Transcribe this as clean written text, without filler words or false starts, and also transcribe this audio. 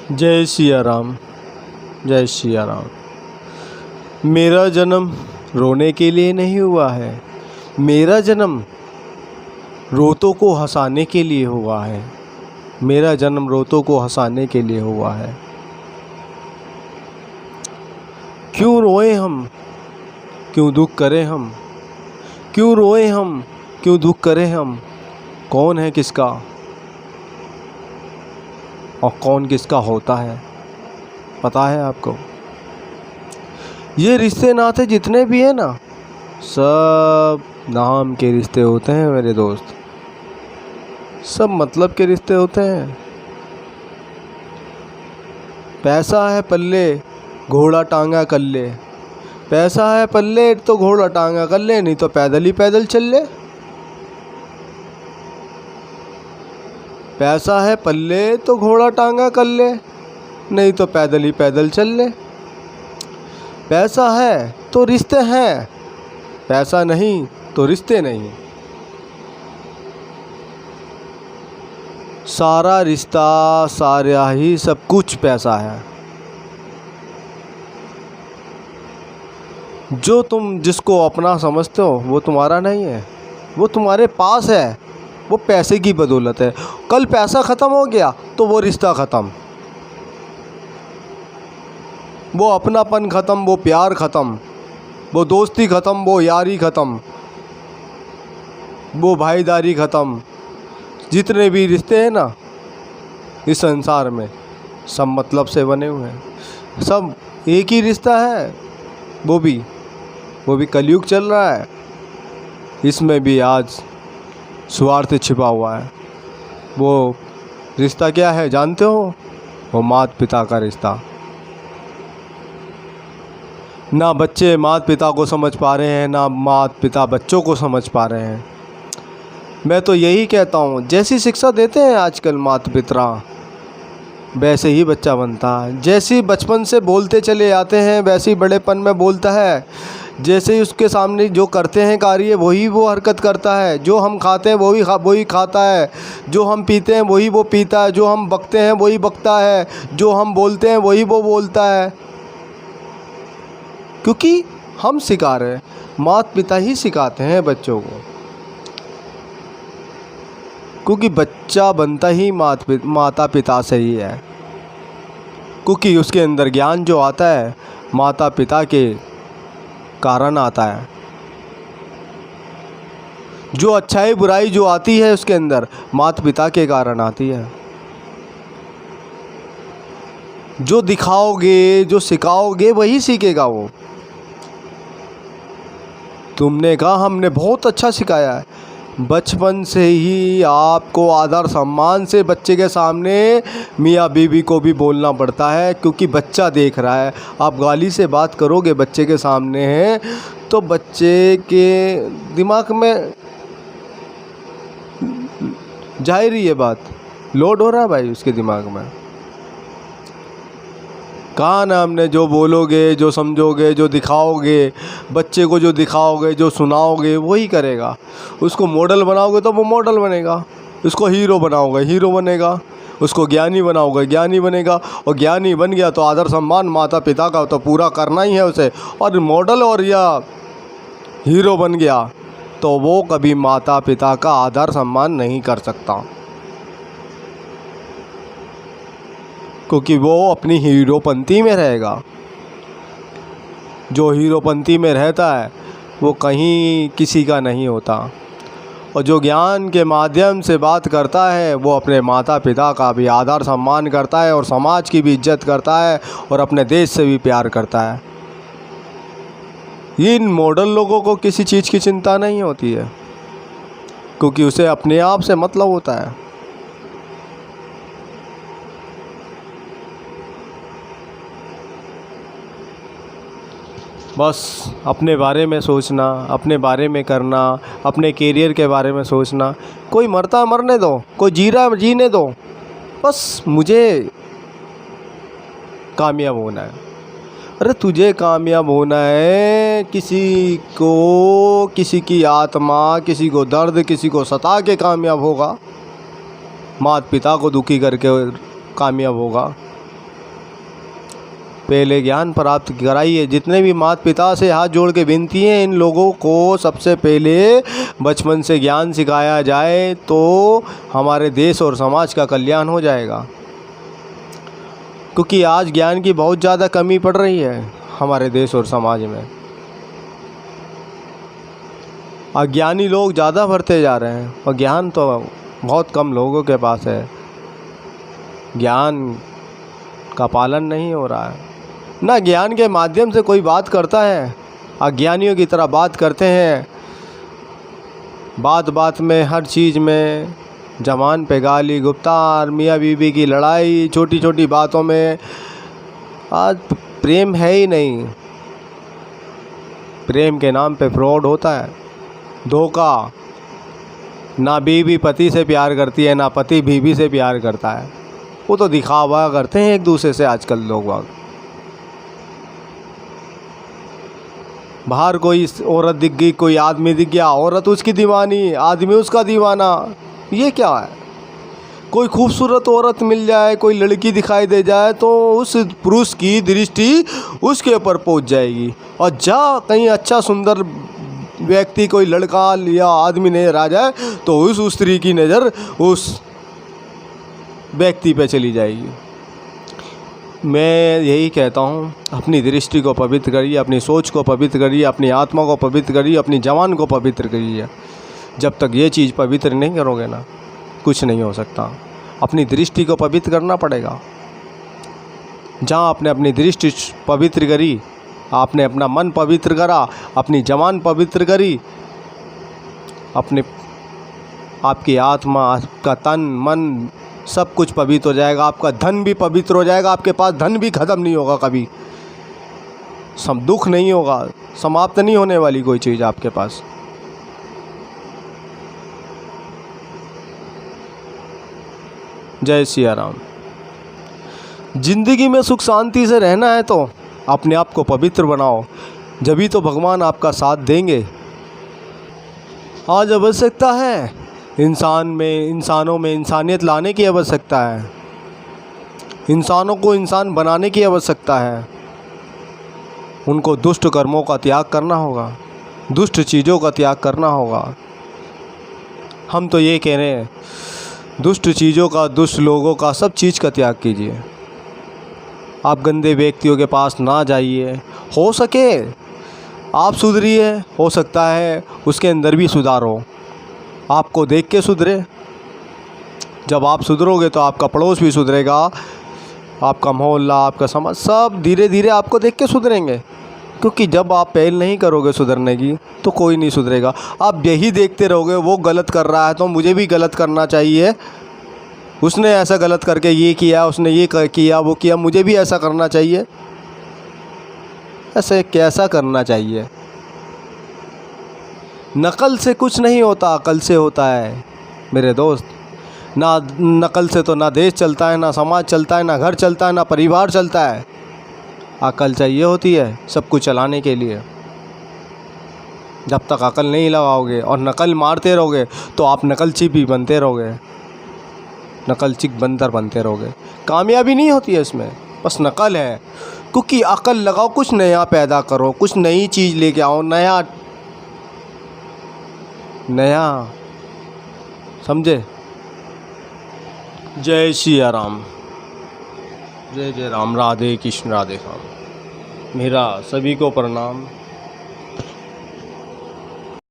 जय सिया राम। जय सिया राम। मेरा जन्म रोने के लिए नहीं हुआ है, मेरा जन्म रोतों को हंसाने के लिए हुआ है। मेरा जन्म रोतों को हंसाने के लिए हुआ है। क्यों रोए हम, क्यों दुख करें हम, क्यों रोए हम, क्यों दुख करें हम। कौन है किसका और कौन किसका होता है, पता है आपको? ये रिश्ते नाते जितने भी हैं ना, सब नाम के रिश्ते होते हैं मेरे दोस्त। सब मतलब के रिश्ते होते हैं। पैसा है पल्ले घोड़ा टांगा कर ले, पैसा है पल्ले तो घोड़ा टांगा कर ले, नहीं तो पैदल ही पैदल चल ले। पैसा है पल्ले तो घोड़ा टांगा कर ले, नहीं तो पैदल ही पैदल चल ले। पैसा है तो रिश्ते हैं, पैसा नहीं तो रिश्ते नहीं। सारा रिश्ता, सारा ही सब कुछ पैसा है। जो तुम जिसको अपना समझते हो वो तुम्हारा नहीं है, वो तुम्हारे पास है, वो पैसे की बदौलत है। कल पैसा ख़त्म हो गया तो वो रिश्ता ख़त्म, वो अपनापन ख़त्म, वो प्यार ख़त्म, वो दोस्ती ख़त्म, वो यारी ख़त्म, वो भाईदारी ख़त्म। जितने भी रिश्ते हैं ना इस संसार में, सब मतलब से बने हुए हैं। सब एक ही रिश्ता है, वो भी कलयुग चल रहा है। इसमें भी आज स्वार्थ छिपा हुआ है। वो रिश्ता क्या है जानते हो? वो माता पिता का रिश्ता। ना बच्चे माता पिता को समझ पा रहे हैं, ना माता पिता बच्चों को समझ पा रहे हैं। मैं तो यही कहता हूँ, जैसी शिक्षा देते हैं आजकल माता पिता, वैसे ही बच्चा बनता है। जैसी बचपन से बोलते चले आते हैं वैसे ही बड़ेपन में बोलता है। जैसे ही उसके सामने जो करते हैं कार्य वही वो हरकत करता है। जो हम खाते हैं वही खाता है, जो हम पीते हैं वही वो पीता है, जो हम बकते हैं वही बकता है, जो हम बोलते हैं वही वो बोलता है। क्योंकि हम सिखा रहे हैं, माता पिता ही सिखाते हैं बच्चों को। क्योंकि बच्चा बनता ही माता पिता से ही है। क्योंकि उसके अंदर ज्ञान जो आता है माता पिता के कारण आता है। जो अच्छाई बुराई जो आती है उसके अंदर माता पिता के कारण आती है। जो दिखाओगे, जो सिखाओगे वही सीखेगा वो। तुमने कहा हमने बहुत अच्छा सिखाया है। बचपन से ही आपको आदर सम्मान से बच्चे के सामने मियाँ बीवी को भी बोलना पड़ता है, क्योंकि बच्चा देख रहा है। आप गाली से बात करोगे बच्चे के सामने है तो बच्चे के दिमाग में जाहिर ही ये बात लोड हो रहा है भाई उसके दिमाग में। कहा ना हमने, जो बोलोगे, जो समझोगे, जो दिखाओगे, बच्चे को जो दिखाओगे, जो सुनाओगे वही करेगा। उसको मॉडल बनाओगे तो वो मॉडल बनेगा, उसको हीरो बनाओगे हीरो बनेगा, उसको ज्ञानी बनाओगे ज्ञानी बनेगा। और ज्ञानी बन गया तो आदर सम्मान माता पिता का तो पूरा करना ही है उसे। और मॉडल और या हीरो बन गया तो वो कभी माता पिता का आदर सम्मान नहीं कर सकता, क्योंकि वो अपनी हीरोपंती में रहेगा। जो हीरोपंती में रहता है वो कहीं किसी का नहीं होता। और जो ज्ञान के माध्यम से बात करता है वो अपने माता पिता का भी आदर सम्मान करता है और समाज की भी इज्जत करता है और अपने देश से भी प्यार करता है। इन मॉडल लोगों को किसी चीज़ की चिंता नहीं होती है, क्योंकि उसे अपने आप से मतलब होता है। बस अपने बारे में सोचना, अपने बारे में करना, अपने कैरियर के बारे में सोचना। कोई मरता मरने दो, कोई जी रहा जीने दो, बस मुझे कामयाब होना है। अरे तुझे कामयाब होना है, किसी को, किसी की आत्मा, किसी को दर्द, किसी को सता के कामयाब होगा, माता पिता को दुखी करके कामयाब होगा। पहले ज्ञान प्राप्त कराइए। जितने भी माता पिता से हाथ जोड़ के विनती है, इन लोगों को सबसे पहले बचपन से ज्ञान सिखाया जाए तो हमारे देश और समाज का कल्याण हो जाएगा। क्योंकि आज ज्ञान की बहुत ज़्यादा कमी पड़ रही है हमारे देश और समाज में। अज्ञानी लोग ज़्यादा बढ़ते जा रहे हैं और ज्ञान तो बहुत कम लोगों के पास है। ज्ञान का पालन नहीं हो रहा है, ना ज्ञान के माध्यम से कोई बात करता है। अज्ञानियों की तरह बात करते हैं, बात बात में, हर चीज़ में जवान पे गाली गुफ्तार, मियाँ बीवी की लड़ाई, छोटी छोटी बातों में। आज प्रेम है ही नहीं। प्रेम के नाम पे फ्रॉड होता है, धोखा। ना बीवी पति से प्यार करती है, ना पति बीवी से प्यार करता है। वो तो दिखावा करते हैं एक दूसरे से आजकल लोग बाग। बाहर कोई औरत दिख गई, कोई आदमी दिख गया, औरत उसकी दीवानी, आदमी उसका दीवाना। ये क्या है? कोई खूबसूरत औरत मिल जाए, कोई लड़की दिखाई दे जाए तो उस पुरुष की दृष्टि उसके ऊपर पहुंच जाएगी। और जा कहीं अच्छा सुंदर व्यक्ति, कोई लड़का या आदमी नजर आ जाए तो उस स्त्री की नज़र उस व्यक्ति पे चली जाएगी। मैं यही कहता हूँ, अपनी दृष्टि को पवित्र करिए, अपनी सोच को पवित्र करिए, अपनी आत्मा को पवित्र करिए, अपनी जवान को पवित्र करिए। जब तक ये चीज़ पवित्र नहीं करोगे ना, कुछ नहीं हो सकता। अपनी दृष्टि को पवित्र करना पड़ेगा। जहाँ आपने अपनी दृष्टि पवित्र करी, आपने अपना मन पवित्र करा, अपनी जवान पवित्र करी, आपकी आत्मा, आपका तन मन सब कुछ पवित्र हो जाएगा। आपका धन भी पवित्र हो जाएगा। आपके पास धन भी ख़त्म नहीं होगा कभी, सब दुख नहीं होगा, समाप्त नहीं होने वाली कोई चीज़ आपके पास। जय सिया राम। जिंदगी में सुख शांति से रहना है तो अपने आप को पवित्र बनाओ, जभी तो भगवान आपका साथ देंगे। आज आवश्यकता है इंसानों में इंसानियत लाने की आवश्यकता है। इंसानों को इंसान बनाने की आवश्यकता है। उनको दुष्ट कर्मों का त्याग करना होगा, दुष्ट चीज़ों का त्याग करना होगा। हम तो ये कह रहे हैं, दुष्ट चीज़ों का, दुष्ट लोगों का, सब चीज़ का त्याग कीजिए। आप गंदे व्यक्तियों के पास ना जाइए। हो सके आप सुधरिए, हो सकता है उसके अंदर भी सुधार हो, आपको देख के सुधरे। जब आप सुधरोगे तो आपका पड़ोस भी सुधरेगा, आपका मोहल्ला, आपका समाज, सब धीरे धीरे आपको देख के सुधरेंगे। क्योंकि जब आप पहल नहीं करोगे सुधरने की तो कोई नहीं सुधरेगा। आप यही देखते रहोगे, वो गलत कर रहा है तो मुझे भी गलत करना चाहिए, उसने ऐसा गलत करके ये किया, उसने ये किया, वो किया, मुझे भी ऐसा करना चाहिए। ऐसे कैसा करना चाहिए? नकल से कुछ नहीं होता, अकल से होता है मेरे दोस्त। ना नकल से तो ना देश चलता है, ना समाज चलता है, ना घर चलता है, ना परिवार चलता है। अकल चाहिए होती है सब कुछ चलाने के लिए। जब तक अकल नहीं लगाओगे और नकल मारते रहोगे तो आप नकलची भी बनते रहोगे, नकलचिक बंदर बनते रहोगे। कामयाबी नहीं होती है इसमें, बस नकल है। क्योंकि अकल लगाओ, कुछ नया पैदा करो, कुछ नई चीज़ लेके आओ, नया समझे। जय सिया राम, जय जय राम, राधे कृष्ण, राधे श्याम। मेरा सभी को प्रणाम।